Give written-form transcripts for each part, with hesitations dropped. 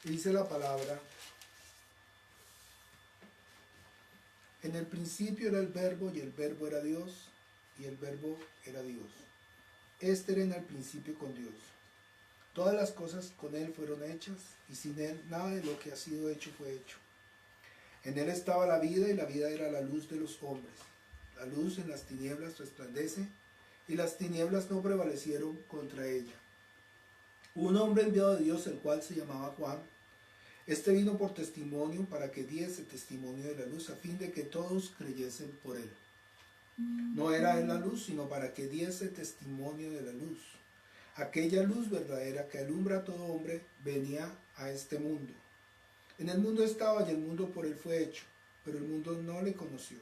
Dice la palabra: en el principio era el verbo, y el verbo era Dios, y el verbo era Dios. Este era en el principio con Dios. Todas las cosas con él fueron hechas, y sin él nada de lo que ha sido hecho fue hecho. En él estaba la vida, y la vida era la luz de los hombres. La luz en las tinieblas resplandece, y las tinieblas no prevalecieron contra ella. Un hombre enviado de Dios, el cual se llamaba Juan. Este vino por testimonio, para que diese testimonio de la luz, a fin de que todos creyesen por él. No era él la luz, sino para que diese testimonio de la luz. Aquella luz verdadera que alumbra a todo hombre venía a este mundo. En el mundo estaba, y el mundo por él fue hecho, pero el mundo no le conoció.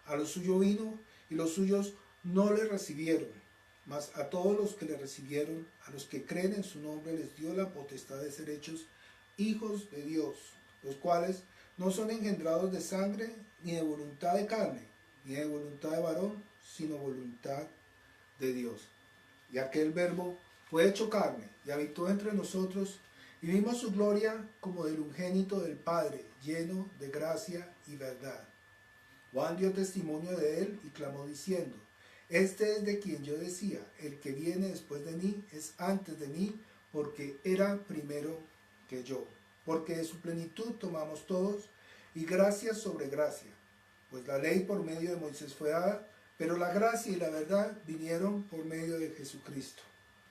A lo suyo vino, y los suyos no le recibieron. Mas a todos los que le recibieron, a los que creen en su nombre, les dio la potestad de ser hechos hijos de Dios, los cuales no son engendrados de sangre, ni de voluntad de carne, ni de voluntad de varón, sino voluntad de Dios. Y aquel verbo fue hecho carne, y habitó entre nosotros, y vimos su gloria como del unigénito del Padre, lleno de gracia y verdad. Juan dio testimonio de él, y clamó diciendo: este es de quien yo decía, el que viene después de mí es antes de mí, porque era primero que yo. Porque de su plenitud tomamos todos, y gracia sobre gracia. Pues la ley por medio de Moisés fue dada, pero la gracia y la verdad vinieron por medio de Jesucristo.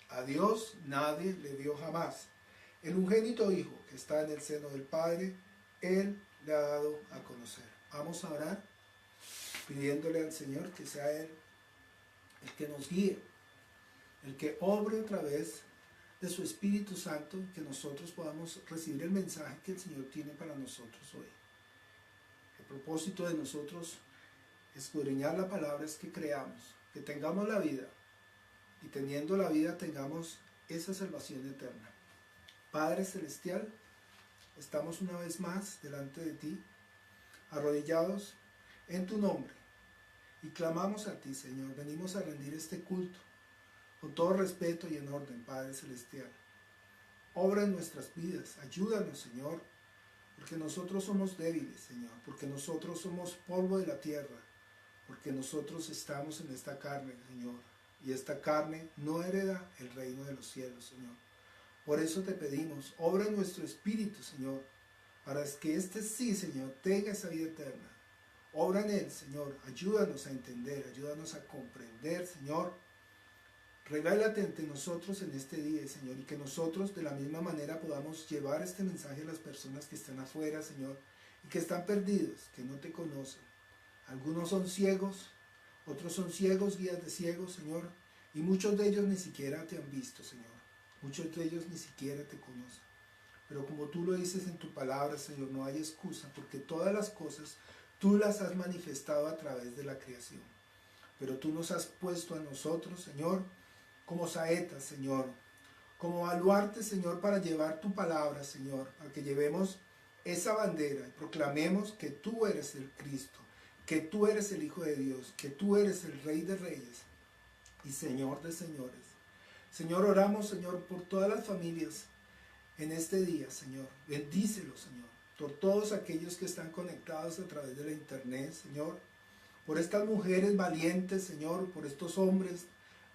A Dios nadie le dio jamás. El unigénito Hijo que está en el seno del Padre, Él le ha dado a conocer. Vamos a orar pidiéndole al Señor que sea Él el que nos guíe, el que obre otra vez de su Espíritu Santo, que nosotros podamos recibir el mensaje que el Señor tiene para nosotros hoy. El propósito de nosotros escudriñar la palabra es que creamos, que tengamos la vida, y teniendo la vida tengamos esa salvación eterna. Padre Celestial, estamos una vez más delante de ti, arrodillados en tu nombre, y clamamos a ti, Señor. Venimos a rendir este culto con todo respeto y en orden, Padre Celestial. Obra en nuestras vidas, ayúdanos, Señor, porque nosotros somos débiles, Señor, porque nosotros somos polvo de la tierra, porque nosotros estamos en esta carne, Señor, y esta carne no hereda el reino de los cielos, Señor. Por eso te pedimos, obra en nuestro espíritu, Señor, para que este sí, Señor, tenga esa vida eterna. Obra en él, Señor, ayúdanos a entender, ayúdanos a comprender, Señor. Revélate ante nosotros en este día, Señor, y que nosotros de la misma manera podamos llevar este mensaje a las personas que están afuera, Señor, y que están perdidos, que no te conocen. Algunos son ciegos, otros son ciegos, guías de ciegos, Señor, y muchos de ellos ni siquiera te han visto, Señor. Muchos de ellos ni siquiera te conocen. Pero como tú lo dices en tu palabra, Señor, no hay excusa, porque todas las cosas tú las has manifestado a través de la creación. Pero tú nos has puesto a nosotros, Señor, como saetas, Señor, como baluarte, Señor, para llevar tu palabra, Señor, para que llevemos esa bandera y proclamemos que tú eres el Cristo, que tú eres el Hijo de Dios, que tú eres el Rey de Reyes y Señor de Señores. Señor, oramos, Señor, por todas las familias en este día, Señor. Bendícelos, Señor, por todos aquellos que están conectados a través de la internet, Señor, por estas mujeres valientes, Señor, por estos hombres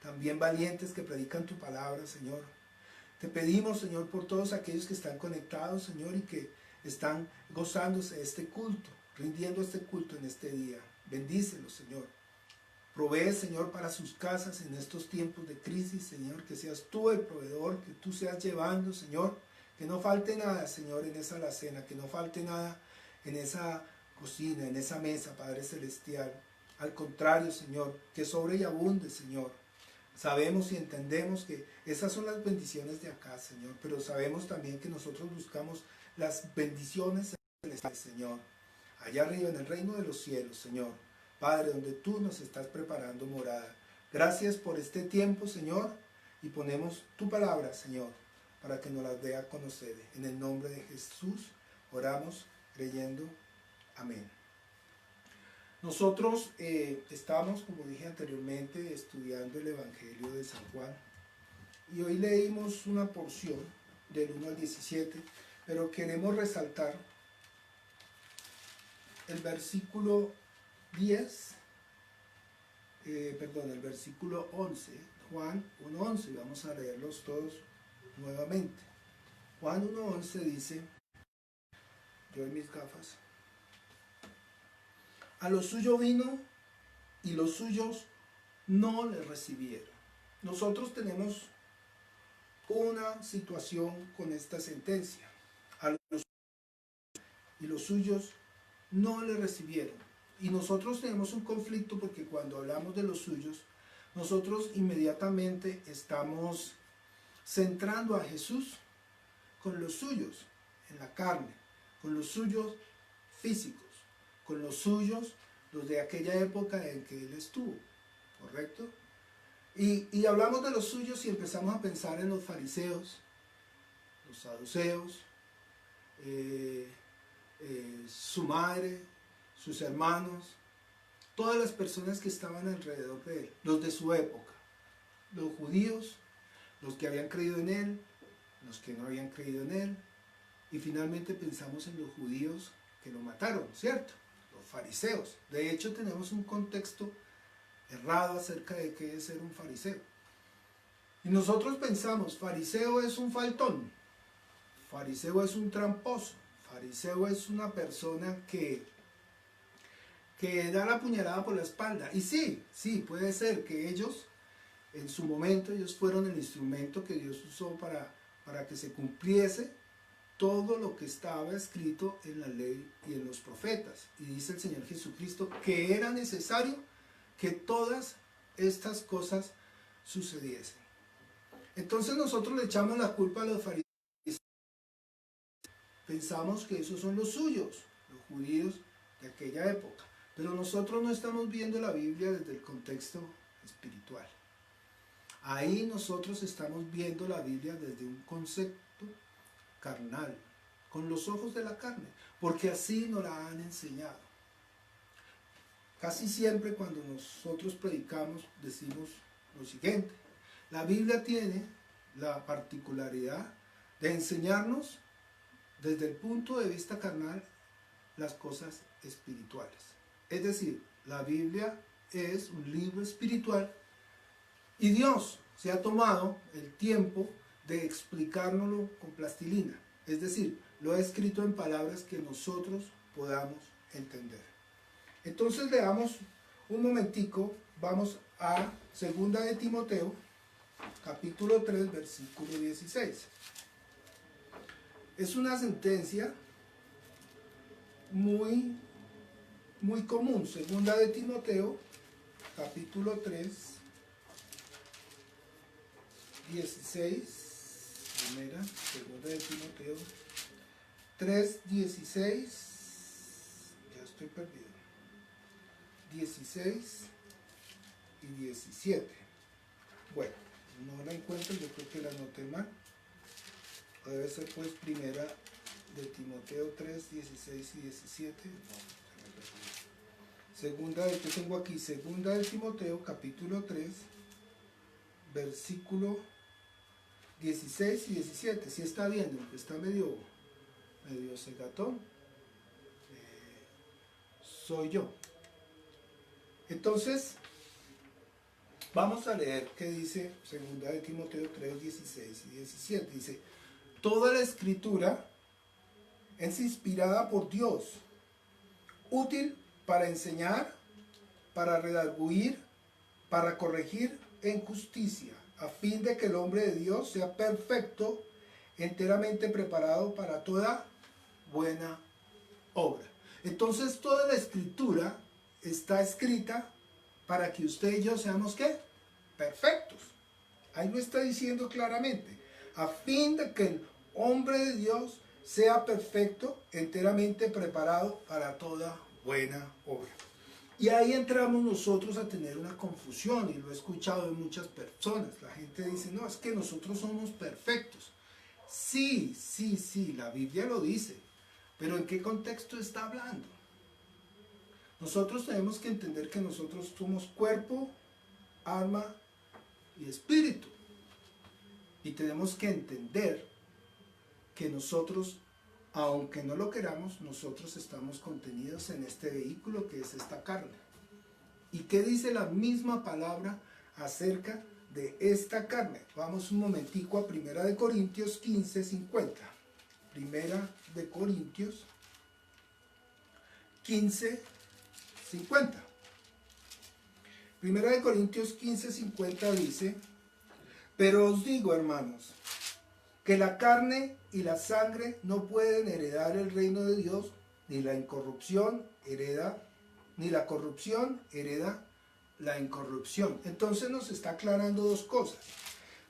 también valientes que predican tu palabra, Señor. Te pedimos, Señor, por todos aquellos que están conectados, Señor, y que están gozándose de este culto, rindiendo este culto en este día. Bendícelos, Señor. Provee, Señor, para sus casas en estos tiempos de crisis, Señor, que seas tú el proveedor, que tú seas llevando, Señor, que no falte nada, Señor, en esa alacena, que no falte nada en esa cocina, en esa mesa, Padre Celestial. Al contrario, Señor, que sobre y abunde, Señor. Sabemos y entendemos que esas son las bendiciones de acá, Señor, pero sabemos también que nosotros buscamos las bendiciones celestiales, Señor, allá arriba en el reino de los cielos, Señor. Padre, donde tú nos estás preparando morada. Gracias por este tiempo, Señor, y ponemos tu palabra, Señor, para que nos la dé a conocer. En el nombre de Jesús oramos creyendo. Amén. Nosotros estamos, como dije anteriormente, estudiando el Evangelio de San Juan, y hoy leímos una porción del 1 al 17, pero queremos resaltar el versículo 10, el versículo 11, Juan 1:11, vamos a leerlos todos nuevamente. Juan 1:11 dice, yo en mis gafas, a lo suyo vino y los suyos no le recibieron. Nosotros tenemos una situación con esta sentencia. A los y los suyos no le recibieron. Y nosotros tenemos un conflicto porque cuando hablamos de los suyos, nosotros inmediatamente estamos centrando a Jesús con los suyos en la carne, con los suyos físicos, con los suyos, los de aquella época en que Él estuvo, ¿correcto? Y hablamos de los suyos y empezamos a pensar en los fariseos, los saduceos, su madre, sus hermanos, todas las personas que estaban alrededor de Él, los de su época, los judíos, los que habían creído en Él, los que no habían creído en Él, y finalmente pensamos en los judíos que lo mataron, ¿cierto? Los fariseos. De hecho, tenemos un contexto errado acerca de qué es ser un fariseo. Y nosotros pensamos, fariseo es un faltón, fariseo es un tramposo, fariseo es una persona que da la puñalada por la espalda. Y sí, puede ser que ellos, en su momento, ellos fueron el instrumento que Dios usó para que se cumpliese todo lo que estaba escrito en la ley y en los profetas. Y dice el Señor Jesucristo que era necesario que todas estas cosas sucediesen. Entonces nosotros le echamos la culpa a los fariseos. Pensamos que esos son los suyos, los judíos de aquella época. Pero nosotros no estamos viendo la Biblia desde el contexto espiritual. Ahí nosotros estamos viendo la Biblia desde un concepto carnal, con los ojos de la carne, porque así nos la han enseñado. Casi siempre cuando nosotros predicamos decimos lo siguiente: la Biblia tiene la particularidad de enseñarnos desde el punto de vista carnal las cosas espirituales. Es decir, la Biblia es un libro espiritual y Dios se ha tomado el tiempo de explicárnoslo con plastilina. Es decir, lo ha escrito en palabras que nosotros podamos entender. Entonces leamos un momentico, vamos a 2 de Timoteo, capítulo 3, versículo 16. Es una sentencia muy común. 2 de Timoteo, capítulo 3, 16. Primera, 2 de Timoteo 3, 16. Ya estoy perdido. 16 y 17. Bueno, no la encuentro, yo creo que la anoté mal. Debe ser pues primera de Timoteo 3, 16 y 17. Segunda de, que tengo aquí, segunda de Timoteo, capítulo 3, versículo 16 y 17. Si está bien, aunque está medio cegatón, soy yo. Entonces, vamos a leer qué dice segunda de Timoteo 3, 16 y 17. Dice: toda la escritura es inspirada por Dios, útil para enseñar, para redarguir, para corregir en justicia, a fin de que el hombre de Dios sea perfecto, enteramente preparado para toda buena obra. Entonces toda la escritura está escrita para que usted y yo seamos ¿qué? Perfectos. Ahí lo está diciendo claramente, a fin de que el hombre de Dios sea perfecto, enteramente preparado para toda buena obra. Y ahí entramos nosotros a tener una confusión, y lo he escuchado de muchas personas. La gente dice, no, es que nosotros somos perfectos. Sí, la Biblia lo dice, pero ¿en qué contexto está hablando? Nosotros tenemos que entender que nosotros somos cuerpo, alma y espíritu. Y tenemos que entender que nosotros Aunque no lo queramos, nosotros estamos contenidos en este vehículo que es esta carne. ¿Y qué dice la misma palabra acerca de esta carne? Vamos un momentico a 1 Corintios 15:50. 1 Corintios 15:50. 1 Corintios 15:50 dice: pero os digo, hermanos, que la carne y la sangre no pueden heredar el reino de Dios, ni la corrupción hereda la incorrupción. Entonces nos está aclarando dos cosas.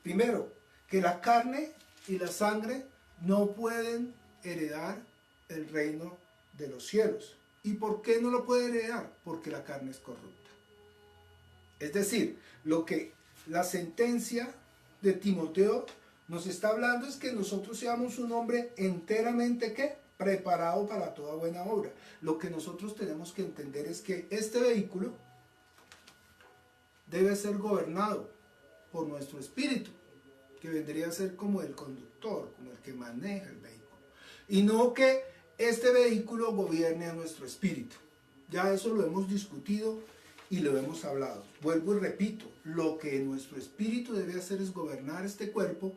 Primero, que la carne y la sangre no pueden heredar el reino de los cielos. ¿Y por qué no lo puede heredar? Porque la carne es corrupta. Es decir, lo que la sentencia de Timoteo nos está hablando es que nosotros seamos un hombre enteramente ¿qué? Preparado para toda buena obra. Lo que nosotros tenemos que entender es que este vehículo debe ser gobernado por nuestro espíritu, que vendría a ser como el conductor, como el que maneja el vehículo. Y no que este vehículo gobierne a nuestro espíritu. Ya eso lo hemos discutido y lo hemos hablado. Vuelvo y repito, lo que nuestro espíritu debe hacer es gobernar este cuerpo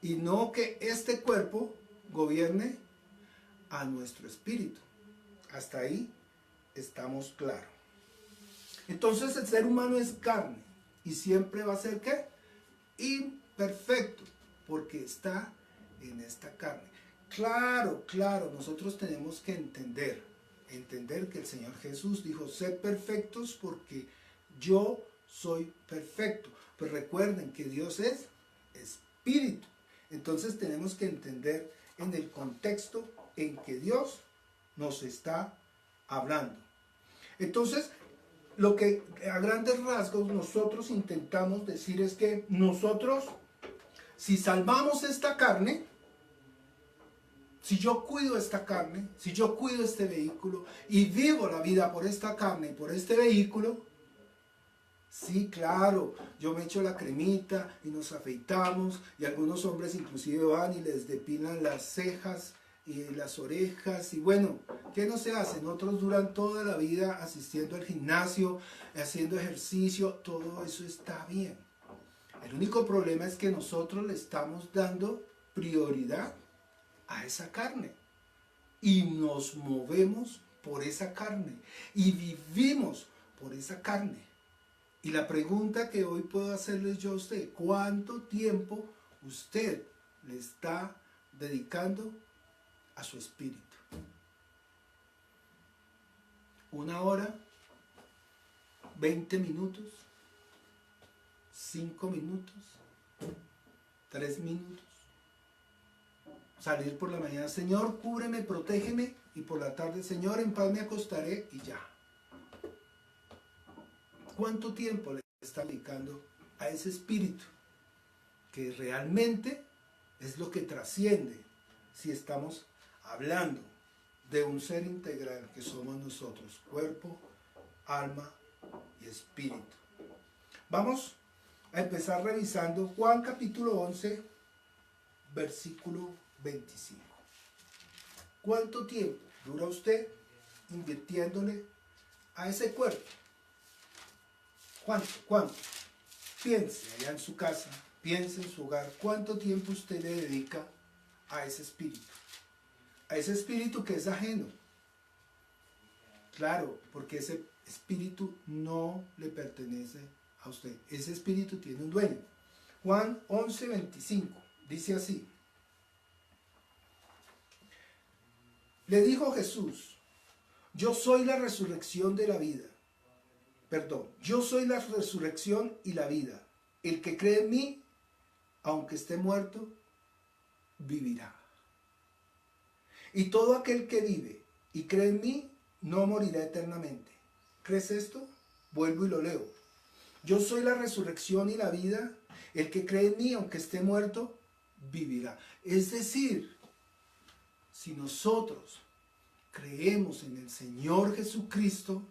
y no que este cuerpo gobierne a nuestro espíritu. Hasta ahí estamos claros. Entonces el ser humano es carne y siempre va a ser ¿qué? Imperfecto, porque está en esta carne. Claro, nosotros tenemos que entender que el Señor Jesús dijo: sed perfectos porque yo soy perfecto. Pues recuerden que Dios es espíritu. Entonces tenemos que entender en el contexto en que Dios nos está hablando. Entonces, lo que a grandes rasgos nosotros intentamos decir es que nosotros, si salvamos esta carne, si yo cuido esta carne, si yo cuido este vehículo y vivo la vida por esta carne y por este vehículo, sí, claro, yo me echo la cremita y nos afeitamos y algunos hombres inclusive van y les depilan las cejas y las orejas y bueno, ¿qué no se hacen? Otros duran toda la vida asistiendo al gimnasio, haciendo ejercicio, todo eso está bien. El único problema es que nosotros le estamos dando prioridad a esa carne y nos movemos por esa carne y vivimos por esa carne. Y la pregunta que hoy puedo hacerles yo a usted: ¿cuánto tiempo usted le está dedicando a su espíritu? ¿1 hora? ¿20 minutos? ¿5 minutos? ¿3 minutos? Salir por la mañana: Señor, cúbreme, protégeme, y por la tarde: Señor, en paz me acostaré, y ya. ¿Cuánto tiempo le está dedicando a ese espíritu? Que realmente es lo que trasciende si estamos hablando de un ser integral que somos nosotros: cuerpo, alma y espíritu. Vamos a empezar revisando Juan capítulo 11, versículo 25. ¿Cuánto tiempo dura usted invirtiéndole a ese cuerpo? ¿Cuánto? Piense allá en su casa, piense en su hogar, ¿cuánto tiempo usted le dedica a ese espíritu? A ese espíritu que es ajeno. Claro, porque ese espíritu no le pertenece a usted. Ese espíritu tiene un dueño. Juan 11, 25, dice así: le dijo Jesús: yo soy la resurrección de la vida. Yo soy la resurrección y la vida. El que cree en mí, aunque esté muerto, vivirá. Y todo aquel que vive y cree en mí, no morirá eternamente. ¿Crees esto? Vuelvo y lo leo. Yo soy la resurrección y la vida. El que cree en mí, aunque esté muerto, vivirá. Es decir, si nosotros creemos en el Señor Jesucristo,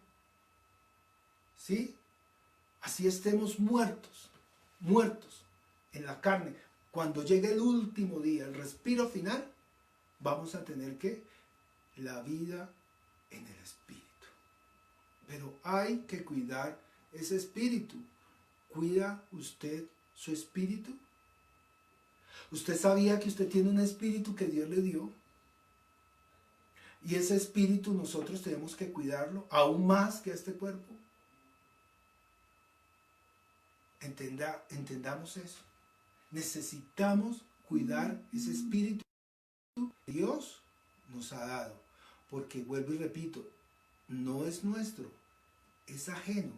¿sí? Así estemos muertos en la carne. Cuando llegue el último día, el respiro final, vamos a tener que la vida en el espíritu. Pero hay que cuidar ese espíritu. ¿Cuida usted su espíritu? ¿Usted sabía que usted tiene un espíritu que Dios le dio? Y ese espíritu nosotros tenemos que cuidarlo aún más que este cuerpo. Entendamos eso. Necesitamos cuidar ese espíritu que Dios nos ha dado. Porque vuelvo y repito, no es nuestro, es ajeno.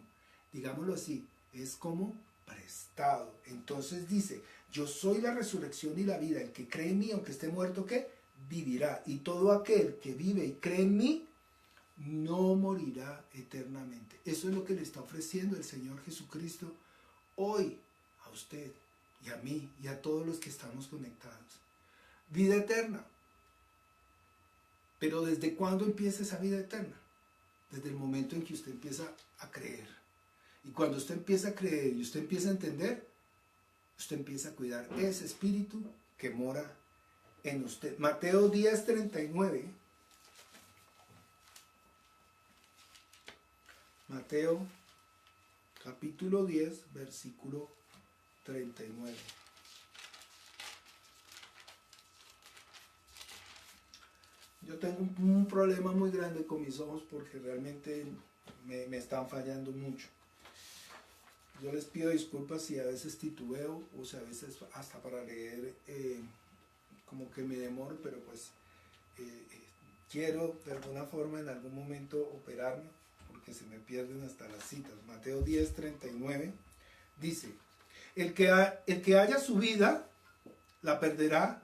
Digámoslo así, es como prestado. Entonces dice, yo soy la resurrección y la vida. El que cree en mí, aunque esté muerto, ¿qué? Vivirá. Y todo aquel que vive y cree en mí, no morirá eternamente. Eso es lo que le está ofreciendo el Señor Jesucristo hoy a usted y a mí y a todos los que estamos conectados. Vida eterna. Pero ¿desde cuándo empieza esa vida eterna? Desde el momento en que usted empieza a creer. Y cuando usted empieza a creer y usted empieza a entender, usted empieza a cuidar ese espíritu que mora en usted. Mateo 10:39. Mateo capítulo 10, versículo 39. Yo tengo un problema muy grande con mis ojos porque realmente me están fallando mucho. Yo les pido disculpas si a veces titubeo o si a veces hasta para leer como que me demoro, pero pues quiero de alguna forma en algún momento operarme porque se me pierden hasta las citas. Mateo 10:39 dice, el que haya su vida la perderá,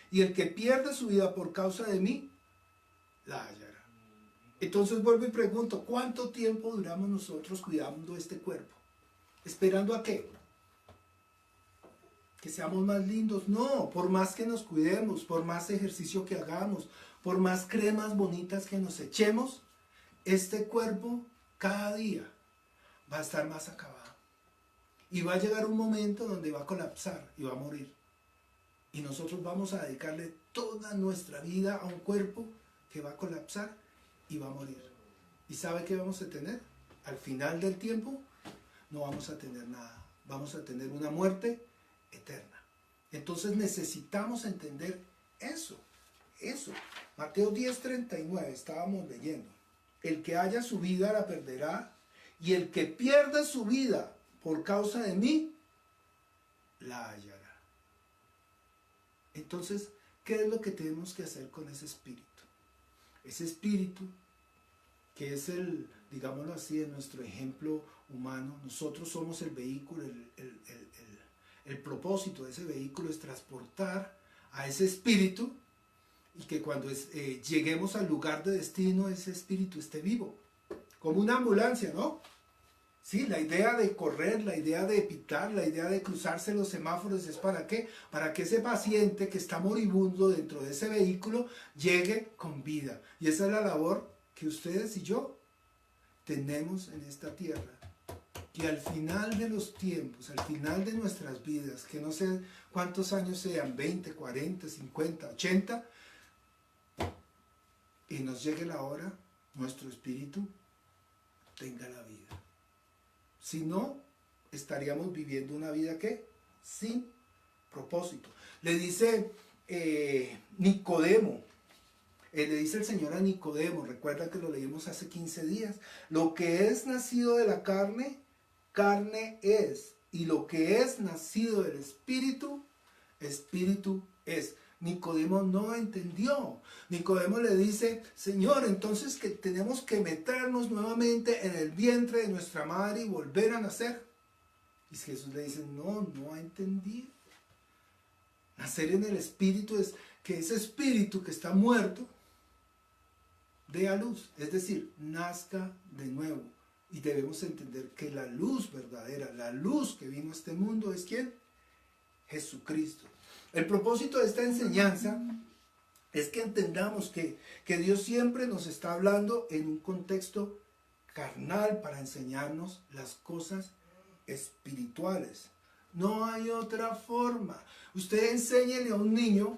y el que pierde su vida por causa de mí la hallará. Entonces vuelvo y pregunto, ¿cuánto tiempo duramos nosotros cuidando este cuerpo? ¿Esperando a qué? ¿Que seamos más lindos? No, por más que nos cuidemos, por más ejercicio que hagamos, por más cremas bonitas que nos echemos, este cuerpo cada día va a estar más acabado. Y va a llegar un momento donde va a colapsar y va a morir. Y nosotros vamos a dedicarle toda nuestra vida a un cuerpo que va a colapsar y va a morir. ¿Y sabe qué vamos a tener? Al final del tiempo no vamos a tener nada. Vamos a tener una muerte eterna. Entonces necesitamos entender eso. Mateo 10:39 estábamos leyendo. El que haya su vida la perderá, y el que pierda su vida por causa de mí la hallará. Entonces, ¿qué es lo que tenemos que hacer con ese espíritu? Ese espíritu, que es el, digámoslo así, en nuestro ejemplo humano, nosotros somos el vehículo, el propósito de ese vehículo es transportar a ese espíritu y que cuando lleguemos al lugar de destino, ese espíritu esté vivo. Como una ambulancia, ¿no? Sí, la idea de correr, la idea de pitar, la idea de cruzarse los semáforos es ¿para qué? Para que ese paciente que está moribundo dentro de ese vehículo llegue con vida. Y esa es la labor que ustedes y yo tenemos en esta tierra. Que al final de los tiempos, al final de nuestras vidas, que no sé cuántos años sean, 20, 40, 50, 80, y nos llegue la hora, nuestro espíritu tenga la vida. Si no, estaríamos viviendo una vida ¿qué? Sin propósito. Le dice Nicodemo, le dice el Señor a Nicodemo, recuerda que lo leímos hace 15 días, lo que es nacido de la carne, carne es, y lo que es nacido del espíritu, espíritu es. Nicodemo no entendió. Nicodemo le dice, Señor, entonces que tenemos que meternos nuevamente en el vientre de nuestra madre y volver a nacer. Y Jesús le dice, no ha entendido. Nacer en el espíritu es que ese espíritu que está muerto dé a luz, es decir, nazca de nuevo. Y debemos entender que la luz verdadera, la luz que vino a este mundo es ¿quién? Jesucristo. El propósito de esta enseñanza es que entendamos que Dios siempre nos está hablando en un contexto carnal para enseñarnos las cosas espirituales. No hay otra forma. Usted enséñele a un niño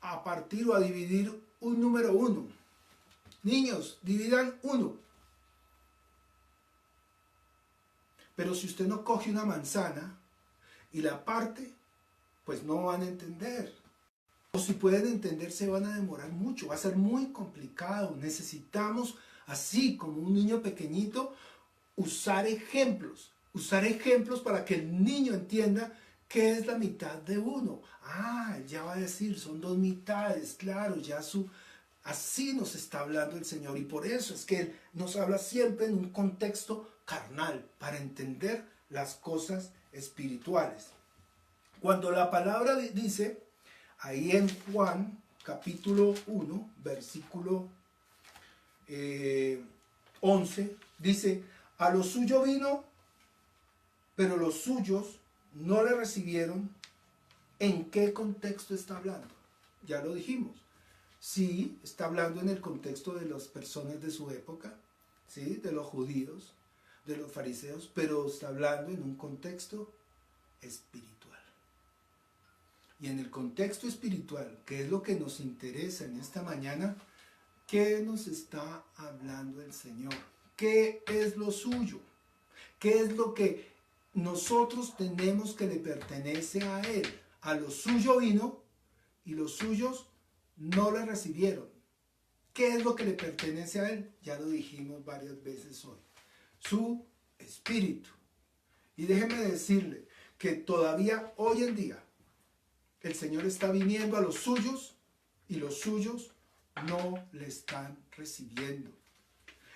a partir o a dividir un número 1. Niños, dividan 1. Pero si usted no coge una manzana y la parte, pues no van a entender. O si pueden entender, se van a demorar mucho. Va a ser muy complicado. Necesitamos, así como un niño pequeñito, usar ejemplos. Usar ejemplos para que el niño entienda qué es la mitad de 1. Ah, ya va a decir, son 2 mitades. Claro, ya así nos está hablando el Señor. Y por eso es que Él nos habla siempre en un contexto carnal, para entender las cosas espirituales. Cuando la palabra dice, ahí en Juan, capítulo 1, versículo 11, dice, a lo suyo vino, pero los suyos no le recibieron. ¿En qué contexto está hablando? Ya lo dijimos. Sí, está hablando en el contexto de las personas de su época, ¿sí? De los judíos, de los fariseos, pero está hablando en un contexto espiritual. Y en el contexto espiritual, que es lo que nos interesa en esta mañana, ¿qué nos está hablando el Señor? ¿Qué es lo suyo? ¿Qué es lo que nosotros tenemos que le pertenece a Él? A lo suyo vino y los suyos no le recibieron. ¿Qué es lo que le pertenece a Él? Ya lo dijimos varias veces hoy. Su espíritu. Y déjeme decirle que todavía hoy en día el Señor está viniendo a los suyos y los suyos no le están recibiendo.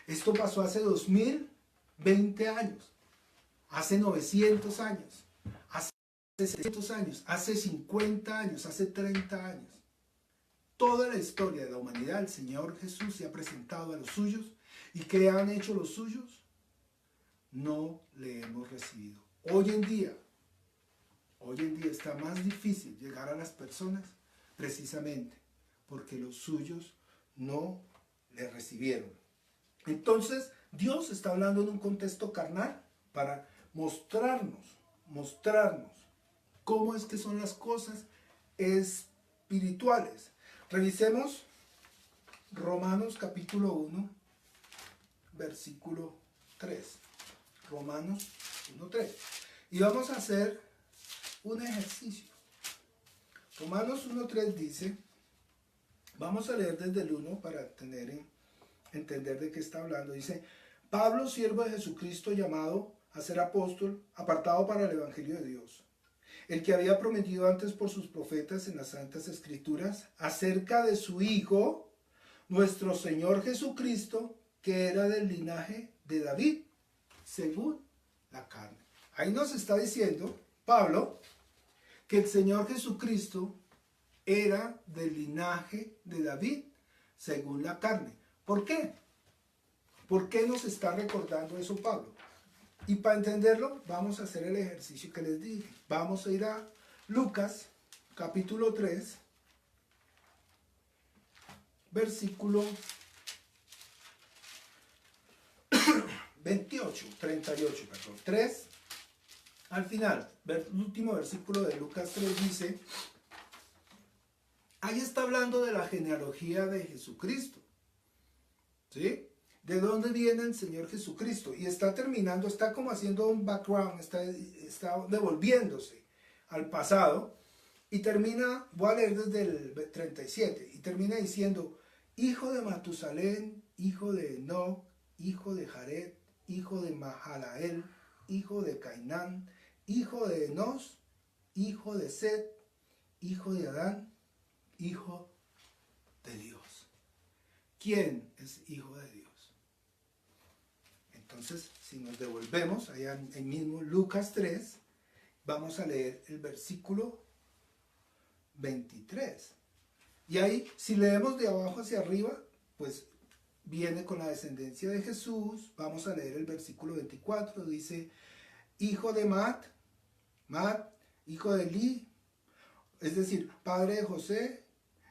Esto pasó hace 2020 años, hace 900 años, hace 600 años, hace 50 años, hace 30 años. Toda la historia de la humanidad, el Señor Jesús se ha presentado a los suyos. ¿Y qué han hecho los suyos? No le hemos recibido. Hoy en día está más difícil llegar a las personas precisamente porque los suyos no le recibieron. Entonces, Dios está hablando en un contexto carnal para mostrarnos cómo es que son las cosas espirituales. Revisemos Romanos capítulo 1, versículo 3. Romanos 1:3. Y vamos a hacer un ejercicio. Romanos 1:3 dice, vamos a leer desde el 1 para entender de qué está hablando. Dice, Pablo, siervo de Jesucristo, llamado a ser apóstol, apartado para el evangelio de Dios, el que había prometido antes por sus profetas en las Santas Escrituras, acerca de su Hijo, nuestro Señor Jesucristo, que era del linaje de David, según la carne. Ahí nos está diciendo Pablo que el Señor Jesucristo era del linaje de David, según la carne. ¿Por qué? ¿Por qué nos está recordando eso Pablo? Y para entenderlo, vamos a hacer el ejercicio que les dije. Vamos a ir a Lucas, capítulo 3, versículo 38, 3, al final, el último versículo de Lucas 3 dice, ahí está hablando de la genealogía de Jesucristo, ¿sí? ¿De dónde viene el Señor Jesucristo? Y está terminando, está como haciendo un background, está devolviéndose al pasado, y termina, voy a leer desde el 37, y termina diciendo, hijo de Matusalén, hijo de Enoc, hijo de Jared, hijo de Mahalael, hijo de Cainán, hijo de Enos, hijo de Set, hijo de Adán, hijo de Dios. ¿Quién es hijo de Dios? Entonces, si nos devolvemos allá en mismo Lucas 3, vamos a leer el versículo 23. Y ahí, si leemos de abajo hacia arriba, pues viene con la descendencia de Jesús. Vamos a leer el versículo 24, dice, hijo de Mat, hijo de Eli, es decir, padre de José,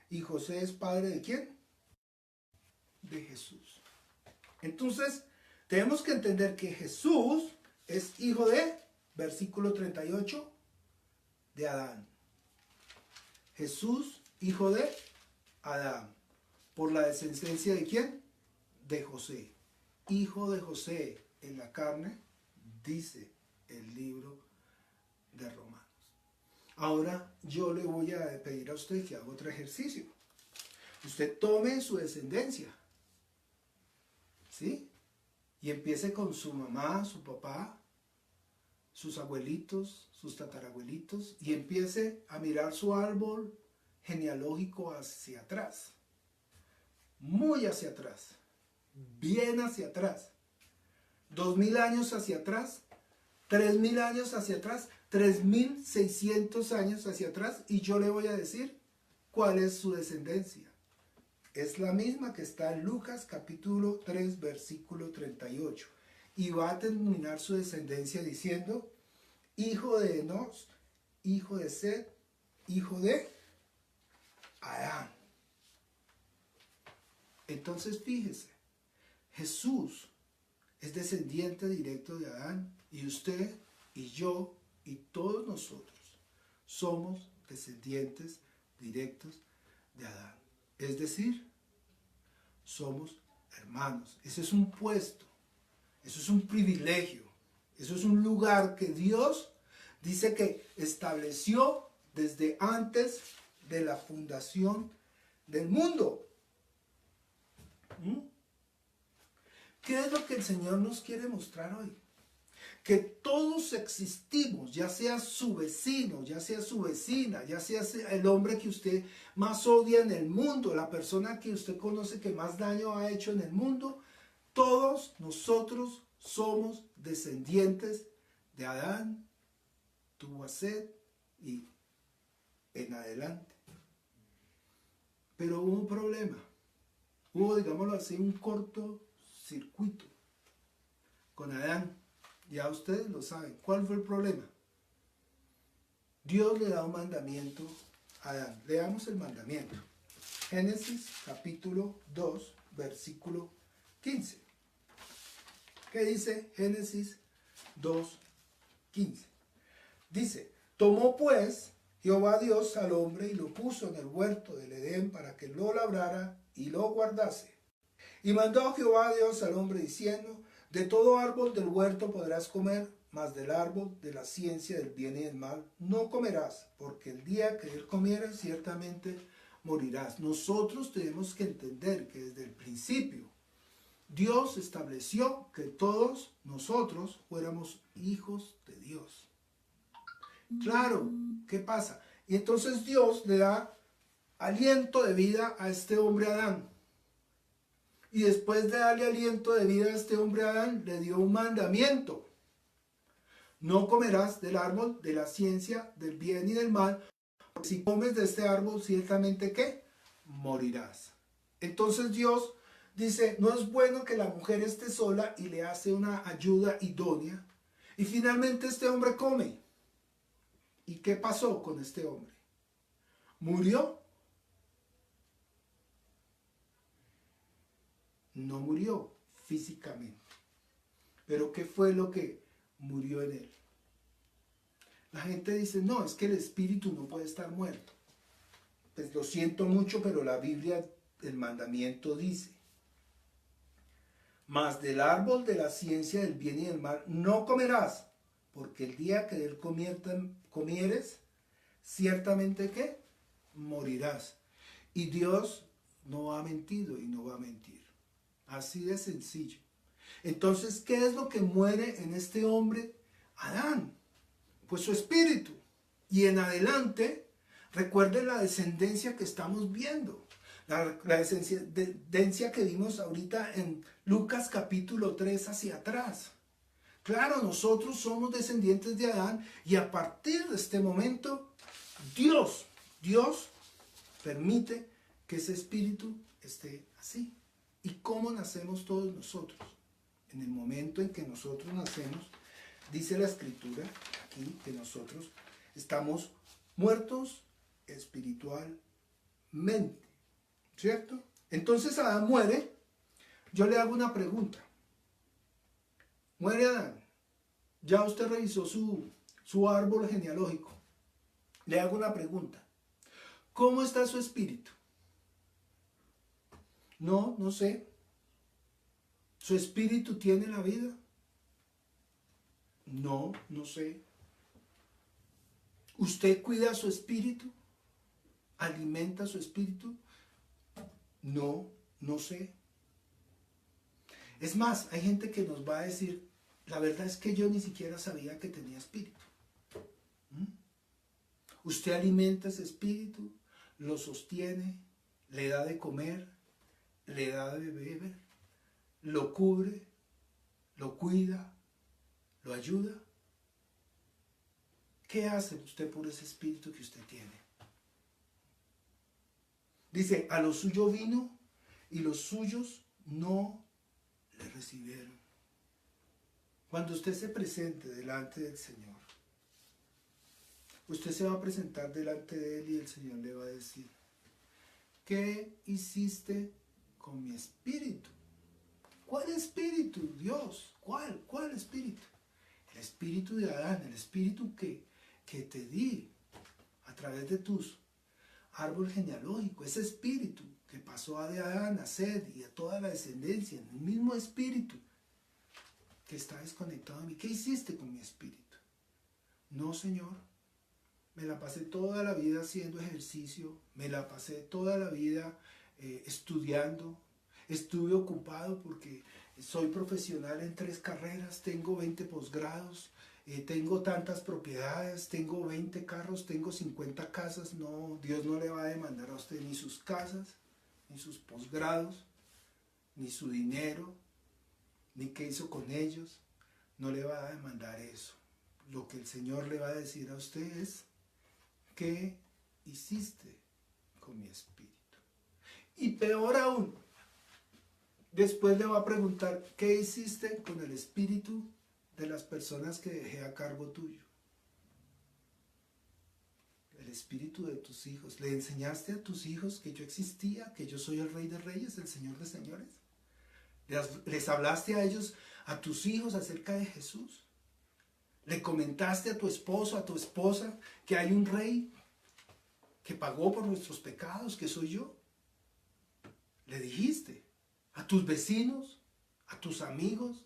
y José es padre ¿de quién? De Jesús. Entonces, tenemos que entender que Jesús es hijo de, versículo 38, de Adán. Jesús, hijo de Adán. ¿Por la descendencia de quién? De José. Hijo de José en la carne, dice el libro de Romanos. Ahora yo le voy a pedir a usted que haga otro ejercicio. Usted tome su descendencia, ¿sí? Y empiece con su mamá, su papá, sus abuelitos, sus tatarabuelitos, y empiece a mirar su árbol genealógico hacia atrás. Muy hacia atrás. Bien hacia atrás. 2000 años hacia atrás. 3000 años hacia atrás. 3600 años hacia atrás. Y yo le voy a decir cuál es su descendencia. Es la misma que está en Lucas capítulo 3 versículo 38. Y va a terminar su descendencia diciendo: hijo de Enos, hijo de Set, hijo de Adán. Entonces fíjese, Jesús es descendiente directo de Adán, y usted y yo y todos nosotros somos descendientes directos de Adán. Es decir, somos hermanos. Ese es un puesto, eso es un privilegio, eso es un lugar que Dios dice que estableció desde antes de la fundación del mundo. ¿Qué es lo que el Señor nos quiere mostrar hoy? Que todos existimos, ya sea su vecino, ya sea su vecina, ya sea el hombre que usted más odia en el mundo, la persona que usted conoce que más daño ha hecho en el mundo. Todos nosotros somos descendientes de Adán, tuvo a Set y en adelante. Pero hubo un problema. Hubo, digámoslo así, un cortocircuito con Adán. Ya ustedes lo saben. ¿Cuál fue el problema? Dios le da un mandamiento a Adán. Leamos el mandamiento. Génesis capítulo 2, versículo 15. ¿Qué dice Génesis 2, 15? Dice: tomó pues Jehová Dios al hombre y lo puso en el huerto del Edén para que lo labrara y lo guardase. Y mandó Jehová Dios al hombre diciendo: de todo árbol del huerto podrás comer, mas del árbol de la ciencia del bien y del mal no comerás, porque el día que él comieras ciertamente morirás. Nosotros tenemos que entender que desde el principio Dios estableció que todos nosotros fuéramos hijos de Dios. Claro, ¿qué pasa? Y entonces Dios le da aliento de vida a este hombre Adán. Y después de darle aliento de vida a este hombre Adán, le dio un mandamiento: no comerás del árbol de la ciencia del bien y del mal, porque si comes de este árbol, ciertamente ¿qué? Morirás. Entonces Dios dice: no es bueno que la mujer esté sola, y le hace una ayuda idónea. Y finalmente este hombre come. ¿Y qué pasó con este hombre? ¿Murió? No murió físicamente. Pero ¿qué fue lo que murió en él? La gente dice: no, es que el espíritu no puede estar muerto. Pues lo siento mucho, pero la Biblia, el mandamiento dice: mas del árbol de la ciencia del bien y del mal no comerás, porque el día que de él comieres, ciertamente ¿qué? Morirás. Y Dios no ha mentido y no va a mentir. Así de sencillo. Entonces, ¿qué es lo que muere en este hombre Adán? Pues su espíritu. Y en adelante, recuerden la descendencia que estamos viendo. La descendencia que vimos ahorita en Lucas capítulo 3 hacia atrás. Claro, nosotros somos descendientes de Adán, y a partir de este momento, Dios permite que ese espíritu esté así. ¿Y cómo nacemos todos nosotros? En el momento en que nosotros nacemos, dice la Escritura aquí que nosotros estamos muertos espiritualmente, ¿cierto? Entonces Adán muere. Yo le hago una pregunta. Muere Adán. Ya usted revisó su árbol genealógico. Le hago una pregunta. ¿Cómo está su espíritu? No, no sé. ¿Su espíritu tiene la vida? No, no sé. ¿Usted cuida su espíritu? ¿Alimenta su espíritu? No, no sé. Es más, hay gente que nos va a decir, la verdad es que yo ni siquiera sabía que tenía espíritu. ¿Mm? Usted alimenta ese espíritu, lo sostiene, le da de comer, le da de beber, lo cubre, lo cuida, lo ayuda. ¿Qué hace usted por ese espíritu que usted tiene? Dice, a lo suyo vino y los suyos no le recibieron. Cuando usted se presente delante del Señor, usted se va a presentar delante de Él y el Señor le va a decir, ¿qué hiciste con mi espíritu? ¿Cuál espíritu, Dios? ¿Cuál espíritu? El espíritu de Adán, el espíritu que te di a través de tus árbol genealógico, ese espíritu que pasó de Adán a Seth y a toda la descendencia, en el mismo espíritu que está desconectado de mí. ¿Qué hiciste con mi espíritu? No, Señor, me la pasé toda la vida haciendo ejercicio, me la pasé toda la vida estudiando, estuve ocupado porque soy profesional en 3 carreras, tengo 20 posgrados, tengo tantas propiedades, tengo 20 carros, tengo 50 casas. No, Dios no le va a demandar a usted ni sus casas, ni sus posgrados, ni su dinero, ni qué hizo con ellos. No le va a demandar eso. Lo que el Señor le va a decir a usted es, ¿qué hiciste con mi espíritu? Y peor aún, después le va a preguntar, ¿qué hiciste con el espíritu de las personas que dejé a cargo tuyo? El espíritu de tus hijos. ¿Le enseñaste a tus hijos que yo existía, que yo soy el Rey de Reyes, el Señor de Señores? ¿Les hablaste a ellos, a tus hijos, acerca de Jesús? ¿Le comentaste a tu esposo, a tu esposa, que hay un Rey que pagó por nuestros pecados, que soy yo? ¿Le dijiste a tus vecinos, a tus amigos,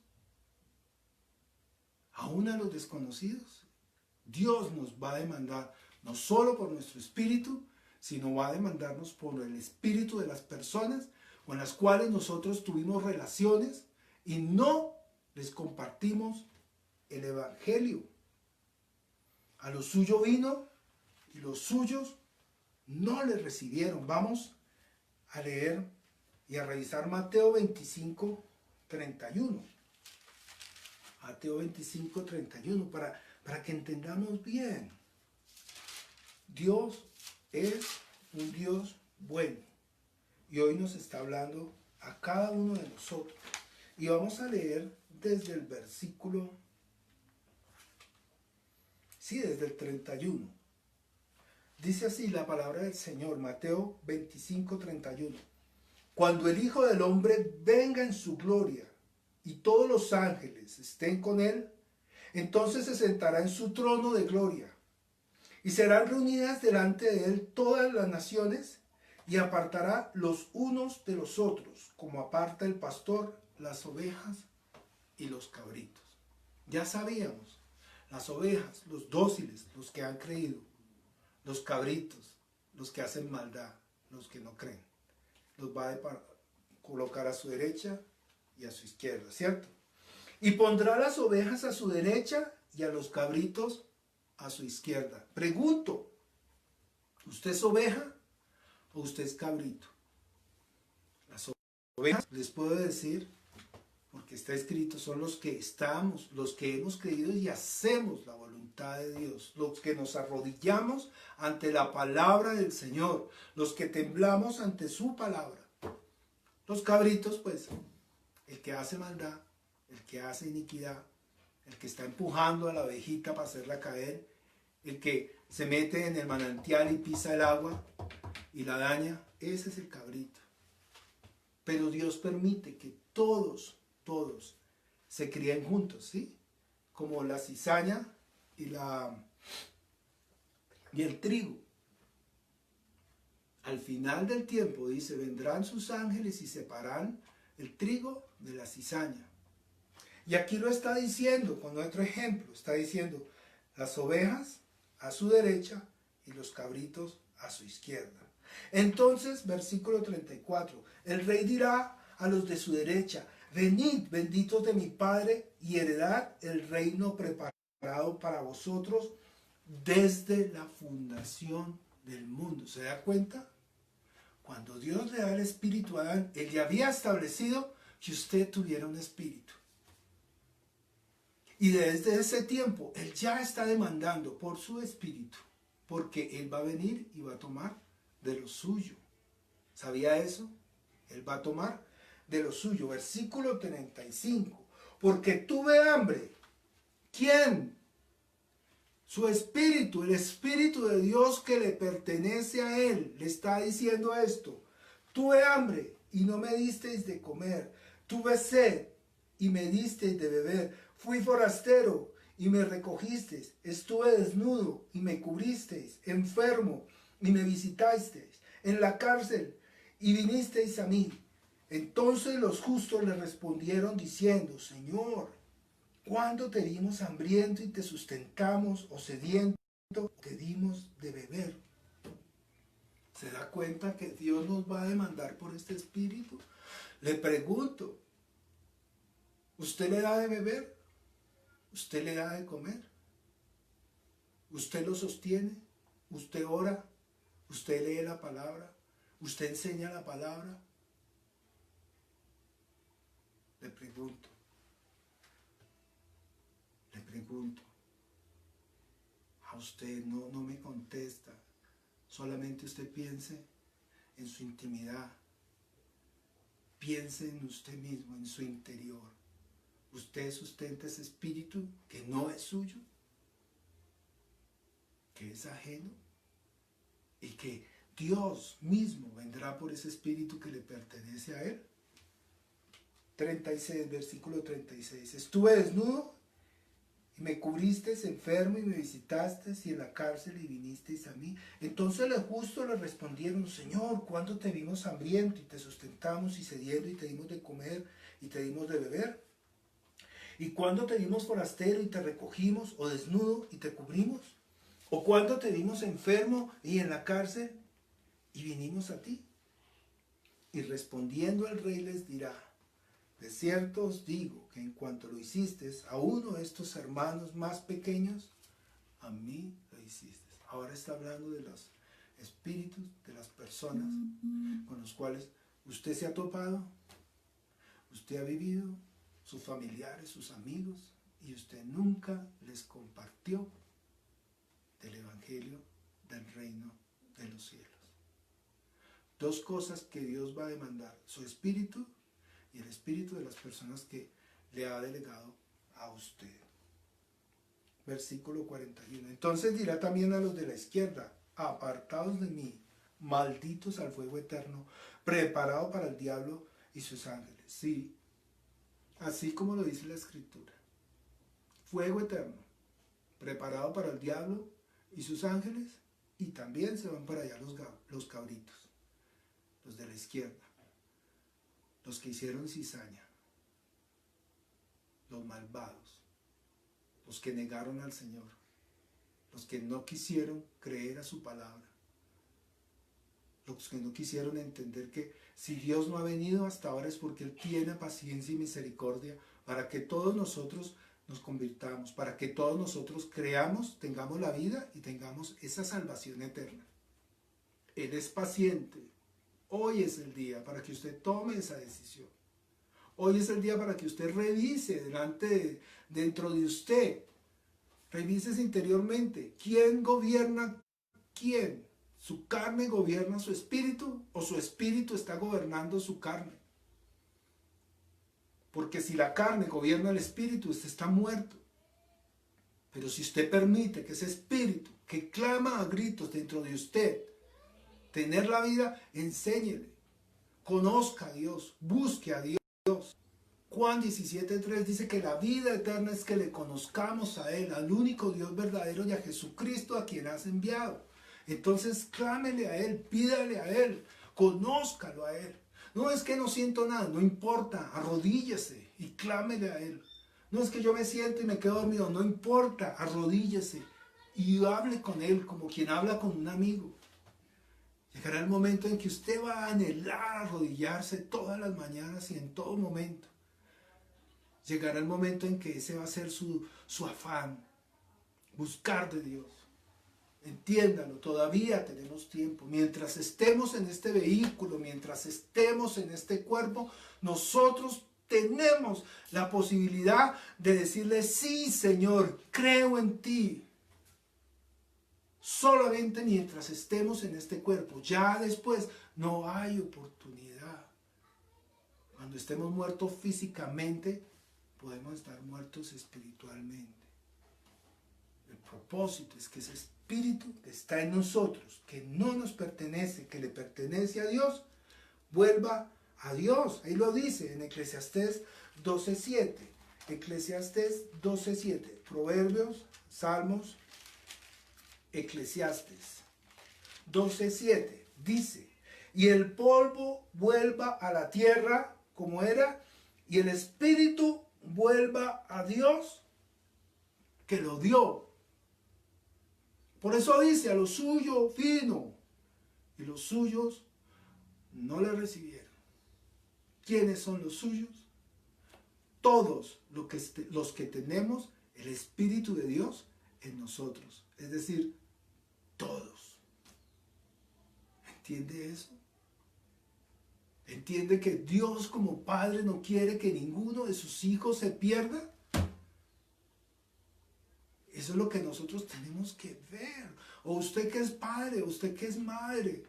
aún a los desconocidos? Dios nos va a demandar no solo por nuestro espíritu, sino va a demandarnos por el espíritu de las personas con las cuales nosotros tuvimos relaciones y no les compartimos el evangelio. A lo suyo vino y los suyos no le recibieron. Vamos a leer y a revisar Mateo 25, 31. Mateo 25, 31, para que entendamos bien. Dios es un Dios bueno. Y hoy nos está hablando a cada uno de nosotros. Y vamos a leer desde el versículo, desde el 31. Dice así la palabra del Señor, Mateo 25, 31. Cuando el Hijo del Hombre venga en su gloria y todos los ángeles estén con él, entonces se sentará en su trono de gloria. Y serán reunidas delante de él todas las naciones, y apartará los unos de los otros, como aparta el pastor las ovejas y los cabritos. Ya sabíamos, las ovejas, los dóciles, los que han creído, los cabritos, los que hacen maldad, los que no creen. Los va a colocar a su derecha y a su izquierda, ¿cierto? Y pondrá las ovejas a su derecha y a los cabritos a su izquierda. Pregunto, ¿usted es oveja o usted es cabrito? Las ovejas, les puedo decir, porque está escrito, son los que estamos, los que hemos creído y hacemos la voluntad de Dios, los que nos arrodillamos ante la palabra del Señor, los que temblamos ante su palabra. Los cabritos, pues, el que hace maldad, el que hace iniquidad, el que está empujando a la ovejita para hacerla caer, el que se mete en el manantial y pisa el agua y la daña, ese es el cabrito. Pero Dios permite que todos se críen juntos, ¿sí? Como la cizaña y el trigo. Al final del tiempo, dice, vendrán sus ángeles y separarán el trigo de la cizaña. Y aquí lo está diciendo con otro ejemplo. Está diciendo las ovejas a su derecha y los cabritos a su izquierda. Entonces, versículo 34, el rey dirá a los de su derecha, venid, benditos de mi Padre, y heredad el reino preparado para vosotros desde la fundación del mundo. ¿Se da cuenta? Cuando Dios le da el espíritu a Adán, Él ya había establecido que usted tuviera un espíritu. Y desde ese tiempo, Él ya está demandando por su espíritu, porque Él va a venir y va a tomar de lo suyo. ¿Sabía eso? Él va a tomar de lo suyo. Versículo 35. Porque tuve hambre. ¿Quién? Su espíritu, el espíritu de Dios que le pertenece a Él, le está diciendo esto. Tuve hambre y no me disteis de comer. Tuve sed y me disteis de beber. Fui forastero y me recogisteis. Estuve desnudo y me cubristeis. Enfermo y me visitasteis. En la cárcel y vinisteis a mí. Entonces los justos le respondieron diciendo, Señor, ¿cuándo te vimos hambriento y te sustentamos, o sediento, te dimos de beber? ¿Se da cuenta que Dios nos va a demandar por este espíritu? Le pregunto, ¿usted le da de beber? ¿Usted le da de comer? ¿Usted lo sostiene? ¿Usted ora? ¿Usted lee la palabra? ¿Usted enseña la palabra? Le pregunto. A usted no me contesta. Solamente usted piense en su intimidad. Piense en usted mismo, en su interior. Usted sustenta ese espíritu que no es suyo, que es ajeno, y que Dios mismo vendrá por ese espíritu que le pertenece a Él. 36, versículo 36. Estuve desnudo y me cubristeis, enfermo y me visitasteis, y en la cárcel y vinisteis a mí. Entonces los justos le respondieron, Señor, ¿cuándo te vimos hambriento y te sustentamos, y sediento y te dimos de comer y te dimos de beber? ¿Y cuándo te vimos forastero y te recogimos, o desnudo y te cubrimos? ¿O cuándo te vimos enfermo y en la cárcel y vinimos a ti? Y respondiendo el rey les dirá, de cierto os digo que en cuanto lo hicisteis a uno de estos hermanos más pequeños, a mí lo hicisteis. Ahora está hablando de los espíritus de las personas con los cuales usted se ha topado, usted ha vivido, sus familiares, sus amigos, y usted nunca les compartió del evangelio del reino de los cielos. Dos cosas que Dios va a demandar: su espíritu y el espíritu de las personas que le ha delegado a usted. Versículo 41. Entonces dirá también a los de la izquierda, apartados de mí, malditos al fuego eterno, preparado para el diablo y sus ángeles. Sí, así como lo dice la Escritura. Fuego eterno, preparado para el diablo y sus ángeles, y también se van para allá los cabritos, los de la izquierda, los que hicieron cizaña, los malvados, los que negaron al Señor, los que no quisieron creer a su palabra, los que no quisieron entender que si Dios no ha venido hasta ahora es porque Él tiene paciencia y misericordia para que todos nosotros nos convirtamos, para que todos nosotros creamos, tengamos la vida y tengamos esa salvación eterna. Él es paciente. Hoy es el día para que usted tome esa decisión. Hoy es el día para que usted revise dentro de usted, revises interiormente, ¿quién gobierna quién? ¿Su carne gobierna su espíritu o su espíritu está gobernando su carne? Porque si la carne gobierna el espíritu, usted está muerto. Pero si usted permite que ese espíritu que clama a gritos dentro de usted, tener la vida, enséñele, conozca a Dios, busque a Dios. Juan 17:3 dice que la vida eterna es que le conozcamos a Él, al único Dios verdadero, y a Jesucristo a quien has enviado. Entonces clámele a Él, pídale a Él, conózcalo a Él. No es que no siento nada, no importa, arrodíllese y clámele a Él. No es que yo me siento y me quedo dormido, no importa, arrodíllese y hable con Él como quien habla con un amigo. Llegará el momento en que usted va a anhelar arrodillarse todas las mañanas y en todo momento. Llegará el momento en que ese va a ser su afán, buscar de Dios. Entiéndalo, todavía tenemos tiempo. Mientras estemos en este vehículo, mientras estemos en este cuerpo, nosotros tenemos la posibilidad de decirle, sí, Señor, creo en ti. Solamente mientras estemos en este cuerpo. Ya después no hay oportunidad. Cuando estemos muertos físicamente, podemos estar muertos espiritualmente. El propósito es que ese espíritu que está en nosotros, que no nos pertenece, que le pertenece a Dios, vuelva a Dios. Ahí lo dice en Eclesiastés 12:7. Eclesiastés 12:7. Proverbios, Salmos, Eclesiastes 12:7. Dice, y el polvo vuelva a la tierra como era, y el espíritu vuelva a Dios que lo dio. Por eso dice, a lo suyo vino, y los suyos no le recibieron. ¿Quiénes son los suyos? Todos los que tenemos el Espíritu de Dios en nosotros. Es decir, todos. ¿Entiende eso? ¿Entiende que Dios como Padre no quiere que ninguno de sus hijos se pierda? Eso es lo que nosotros tenemos que ver. O usted que es padre, o usted que es madre,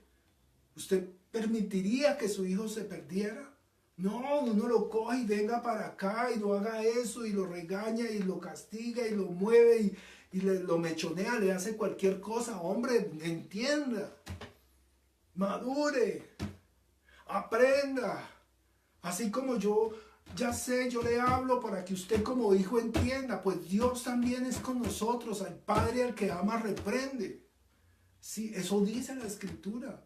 ¿usted permitiría que su hijo se perdiera? No, uno lo coge y venga para acá y no haga eso y lo regaña y lo castiga y lo mueve y lo mechonea, le hace cualquier cosa. Hombre, entienda, madure, aprenda. Así como yo ya sé, yo le hablo para que usted como hijo entienda, pues Dios también es con nosotros, al Padre al que ama reprende. Sí, eso dice la Escritura.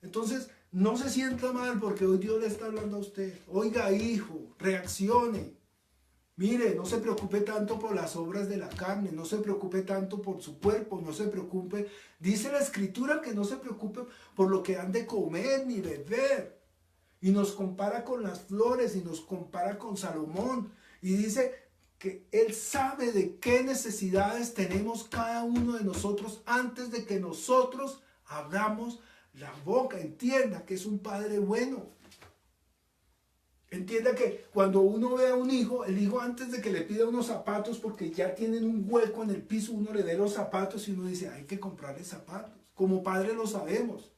Entonces, no se sienta mal porque hoy Dios le está hablando a usted. Oiga, hijo, reaccione. Mire, no se preocupe tanto por las obras de la carne, no se preocupe tanto por su cuerpo, no se preocupe. Dice la Escritura que no se preocupe por lo que han de comer ni beber. Y nos compara con las flores y nos compara con Salomón. Y dice que Él sabe de qué necesidades tenemos cada uno de nosotros antes de que nosotros abramos la boca. Entienda que es un Padre bueno. Entienda que cuando uno ve a un hijo, el hijo antes de que le pida unos zapatos porque ya tienen un hueco en el piso, uno le ve los zapatos y uno dice, hay que comprarle zapatos. Como padre lo sabemos.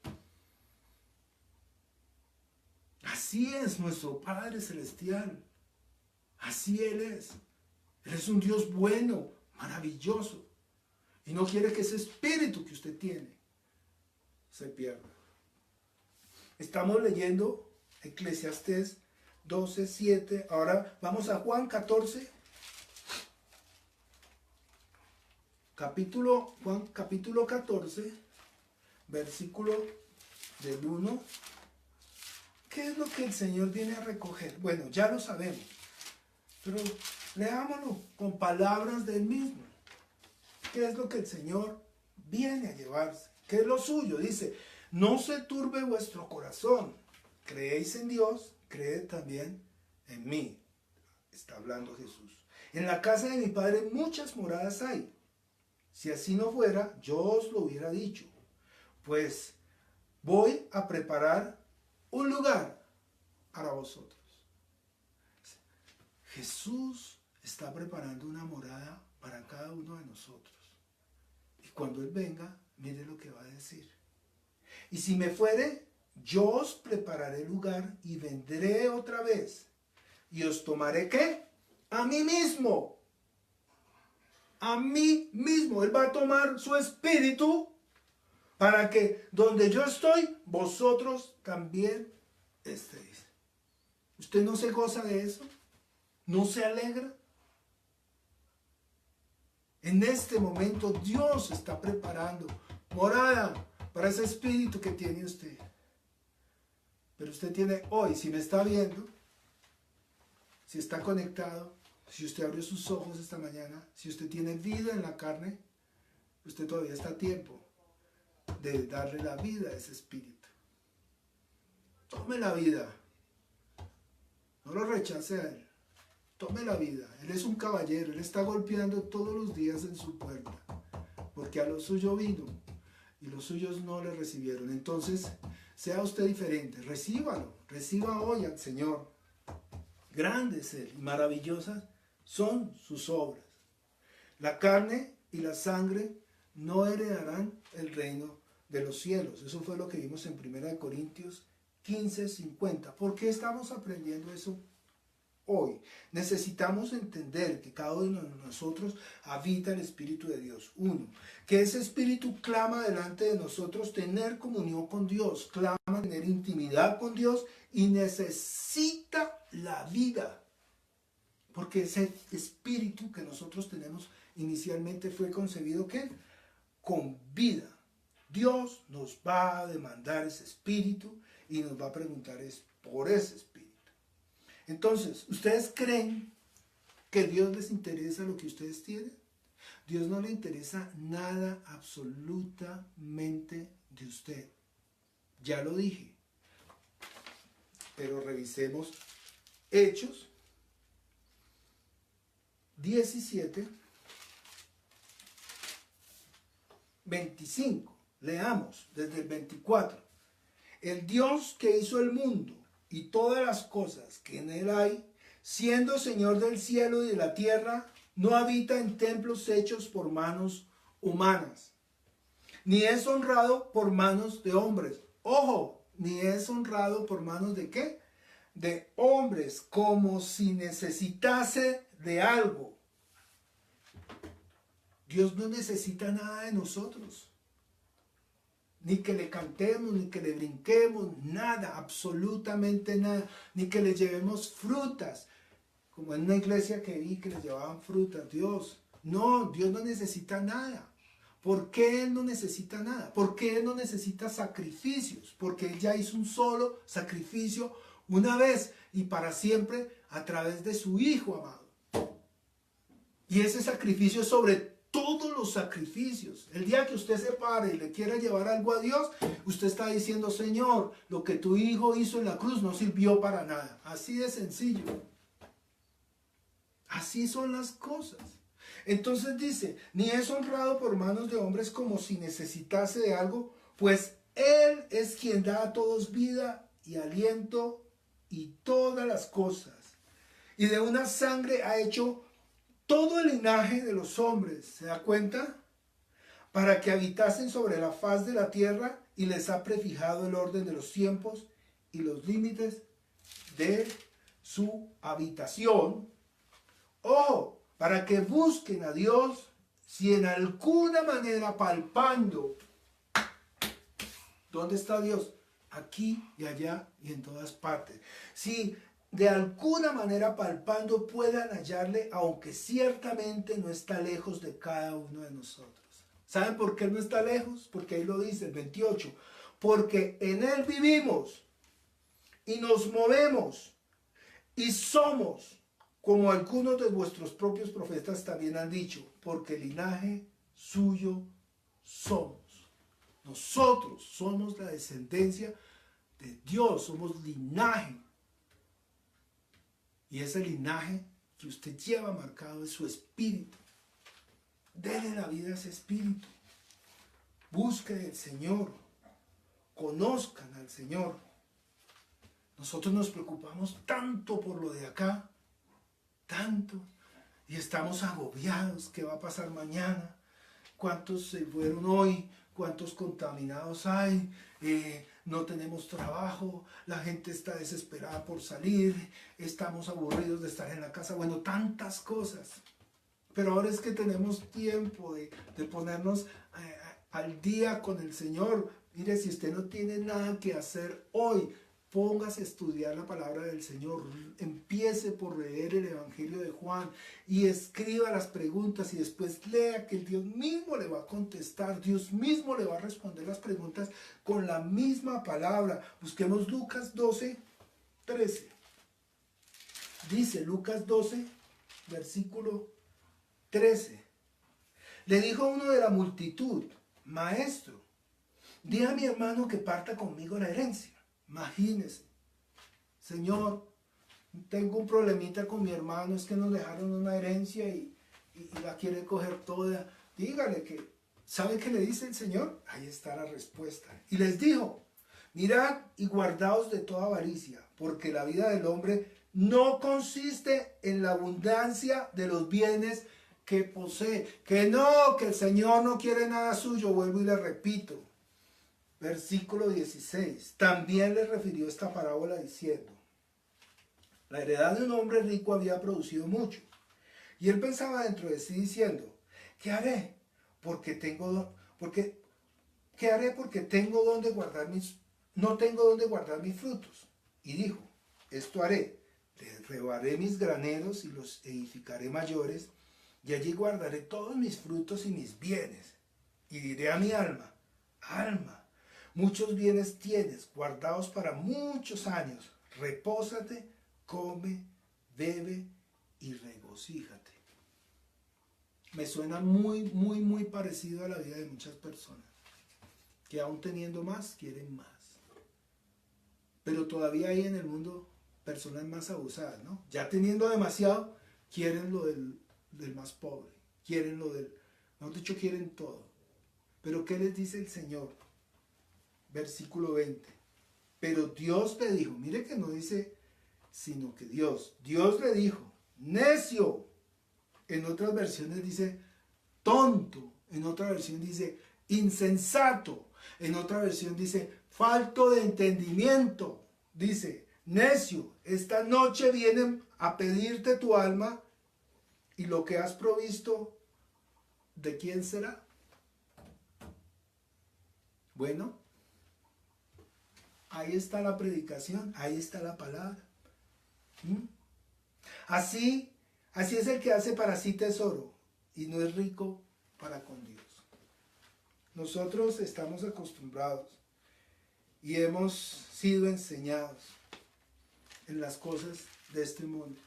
Así es nuestro Padre Celestial. Así Él es. Él es un Dios bueno, maravilloso. Y no quiere que ese espíritu que usted tiene se pierda. Estamos leyendo Eclesiastés 12:7. Ahora vamos a Juan 14. Juan capítulo 14, versículo del 1. ¿Qué es lo que el Señor viene a recoger? Bueno, ya lo sabemos, pero leámoslo con palabras del mismo. ¿Qué es lo que el Señor viene a llevarse? ¿Qué es lo suyo? Dice, no se turbe vuestro corazón. Creéis en Dios, creed también en mí. Está hablando Jesús. En la casa de mi Padre muchas moradas hay. Si así no fuera, yo os lo hubiera dicho. Pues voy a preparar un lugar para vosotros. Jesús está preparando una morada para cada uno de nosotros. Y cuando Él venga, mire lo que va a decir. Y si me fuere, yo os prepararé lugar y vendré otra vez. Y os tomaré, ¿qué? A mí mismo. A mí mismo. Él va a tomar su espíritu para que donde yo estoy, vosotros también estéis. ¿Usted no se goza de eso? ¿No se alegra? En este momento Dios está preparando morada para ese espíritu que tiene usted. Pero usted tiene hoy, si me está viendo, si está conectado, si usted abrió sus ojos esta mañana, si usted tiene vida en la carne, usted todavía está a tiempo de darle la vida a ese espíritu. Tome la vida. No lo rechace a él. Tome la vida. Él es un caballero. Él está golpeando todos los días en su puerta. Porque a lo suyo vino y los suyos no le recibieron. Entonces, sea usted diferente. Recíbalo. Reciba hoy al Señor. Grande es Él y maravillosas son sus obras. La carne y la sangre no heredarán el reino de los cielos. Eso fue lo que vimos en 1 Corintios 15:50. ¿Por qué estamos aprendiendo eso hoy? Necesitamos entender que cada uno de nosotros habita el Espíritu de Dios. Uno, que ese Espíritu clama delante de nosotros tener comunión con Dios, clama tener intimidad con Dios y necesita la vida. Porque ese Espíritu que nosotros tenemos inicialmente fue concebido ¿qué? Con vida. Dios nos va a demandar ese Espíritu y nos va a preguntar por ese Espíritu. Entonces, ¿ustedes creen que Dios les interesa lo que ustedes tienen? Dios no le interesa nada absolutamente de usted. Ya lo dije. Pero revisemos Hechos 17, 25. Leamos desde el 24. El Dios que hizo el mundo y todas las cosas que en él hay, siendo Señor del cielo y de la tierra, no habita en templos hechos por manos humanas, ni es honrado por manos de hombres. Ojo, ni es honrado por manos de ¿qué? De hombres, como si necesitase de algo. Dios no necesita nada de nosotros. Ni que le cantemos, ni que le brinquemos, nada, absolutamente nada. Ni que le llevemos frutas, como en una iglesia que vi que les llevaban frutas. Dios no necesita nada. ¿Por qué Él no necesita nada? ¿Por qué Él no necesita sacrificios? Porque Él ya hizo un solo sacrificio una vez y para siempre a través de su Hijo amado. Y ese sacrificio sobre todos los sacrificios. El día que usted se pare y le quiera llevar algo a Dios, usted está diciendo, Señor, lo que tu Hijo hizo en la cruz no sirvió para nada. Así de sencillo. Así son las cosas. Entonces dice, ni es honrado por manos de hombres como si necesitase de algo, pues Él es quien da a todos vida y aliento y todas las cosas. Y de una sangre ha hecho todo el linaje de los hombres, ¿se da cuenta? Para que habitasen sobre la faz de la tierra y les ha prefijado el orden de los tiempos y los límites de su habitación. ¡Oh! Para que busquen a Dios si en alguna manera palpando. ¿Dónde está Dios? Aquí y allá y en todas partes. Si de alguna manera palpando puedan hallarle, aunque ciertamente no está lejos de cada uno de nosotros. ¿Saben por qué no está lejos? Porque ahí lo dice el 28. Porque en Él vivimos y nos movemos y somos, como algunos de vuestros propios profetas también han dicho, porque linaje suyo somos. Nosotros somos la descendencia de Dios, somos linaje. Y ese linaje que usted lleva marcado es su espíritu. Dele la vida a ese espíritu. Busquen al Señor. Conozcan al Señor. Nosotros nos preocupamos tanto por lo de acá. Tanto. Y estamos agobiados. ¿Qué va a pasar mañana? ¿Cuántos se fueron hoy? ¿Cuántos contaminados hay? No tenemos trabajo, la gente está desesperada por salir, estamos aburridos de estar en la casa, bueno, tantas cosas. Pero ahora es que tenemos tiempo de ponernos al día con el Señor. Mire, si usted no tiene nada que hacer hoy, póngase a estudiar la palabra del Señor, empiece por leer el Evangelio de Juan y escriba las preguntas y después lea que Dios mismo le va a contestar, Dios mismo le va a responder las preguntas con la misma palabra. Busquemos Lucas 12, 13. Dice Lucas 12, versículo 13. Le dijo uno de la multitud: Maestro, di a mi hermano que parta conmigo la herencia. Imagínese, Señor, tengo un problemita con mi hermano, es que nos dejaron una herencia y la quiere coger toda. Dígale que, ¿sabe qué le dice el Señor? Ahí está la respuesta. Y les dijo: mirad y guardaos de toda avaricia, porque la vida del hombre no consiste en la abundancia de los bienes que posee. Que no, que el Señor no quiere nada suyo, vuelvo y le repito. Versículo 16. También le refirió esta parábola diciendo: la heredad de un hombre rico había producido mucho. Y él pensaba dentro de sí diciendo: ¿qué haré? ¿Qué haré porque tengo donde guardar no tengo donde guardar mis frutos? Y dijo: esto haré, derribaré mis graneros y los edificaré mayores, y allí guardaré todos mis frutos y mis bienes. Y diré a mi alma: alma, muchos bienes tienes, guardados para muchos años. Repósate, come, bebe y regocíjate. Me suena muy parecido a la vida de muchas personas, que aún teniendo más, quieren más. Pero todavía hay en el mundo personas más abusadas, ¿no? Ya teniendo demasiado, quieren lo del más pobre, quieren lo del, mejor dicho, quieren todo. Pero ¿qué les dice el Señor? Versículo 20. Pero Dios le dijo, mire que no dice, sino que Dios le dijo: necio. En otras versiones dice tonto, en otra versión dice insensato, en otra versión dice falto de entendimiento. Dice: necio, esta noche vienen a pedirte tu alma, y lo que has provisto, ¿de quién será? Bueno, ahí está la predicación, ahí está la palabra. Así es el que hace para sí tesoro y no es rico para con Dios. Nosotros estamos acostumbrados y hemos sido enseñados en las cosas de este mundo.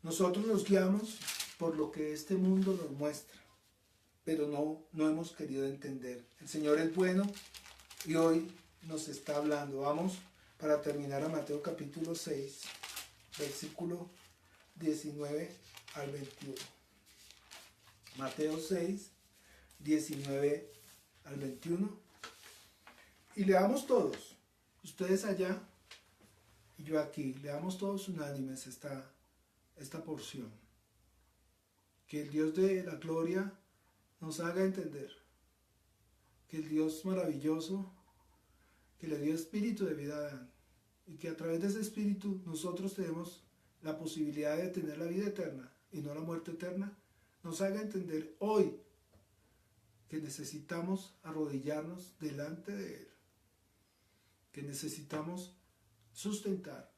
Nosotros nos guiamos por lo que este mundo nos muestra, pero no hemos querido entender. El Señor es bueno y hoy nos está hablando. Vamos para terminar a Mateo capítulo 6, versículo 19 al 21. Mateo 6, 19 al 21. Y leamos todos, ustedes allá y yo aquí, leamos todos unánimes esta porción. Que el Dios de la gloria nos haga entender que el Dios maravilloso, que le dio espíritu de vida a Adán, y que a través de ese espíritu nosotros tenemos la posibilidad de tener la vida eterna y no la muerte eterna, nos haga entender hoy que necesitamos arrodillarnos delante de Él, que necesitamos sustentar,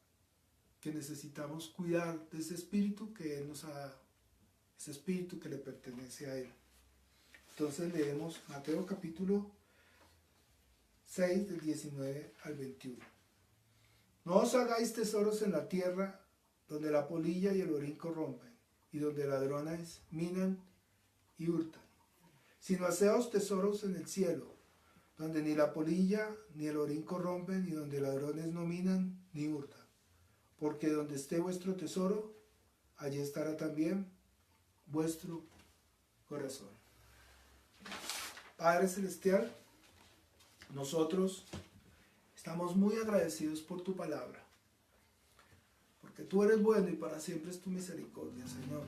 que necesitamos cuidar de ese espíritu que Él nos ha dado, ese espíritu que le pertenece a Él. Entonces leemos Mateo capítulo 6 del 19 al 21. No os hagáis tesoros en la tierra, donde la polilla y el orín corrompen, y donde ladrones minan y hurtan, sino haceos tesoros en el cielo, donde ni la polilla ni el orín corrompen, y donde ladrones no minan ni hurtan. Porque donde esté vuestro tesoro, allí estará también vuestro corazón. Padre Celestial, nosotros estamos muy agradecidos por tu palabra, porque tú eres bueno y para siempre es tu misericordia, Señor.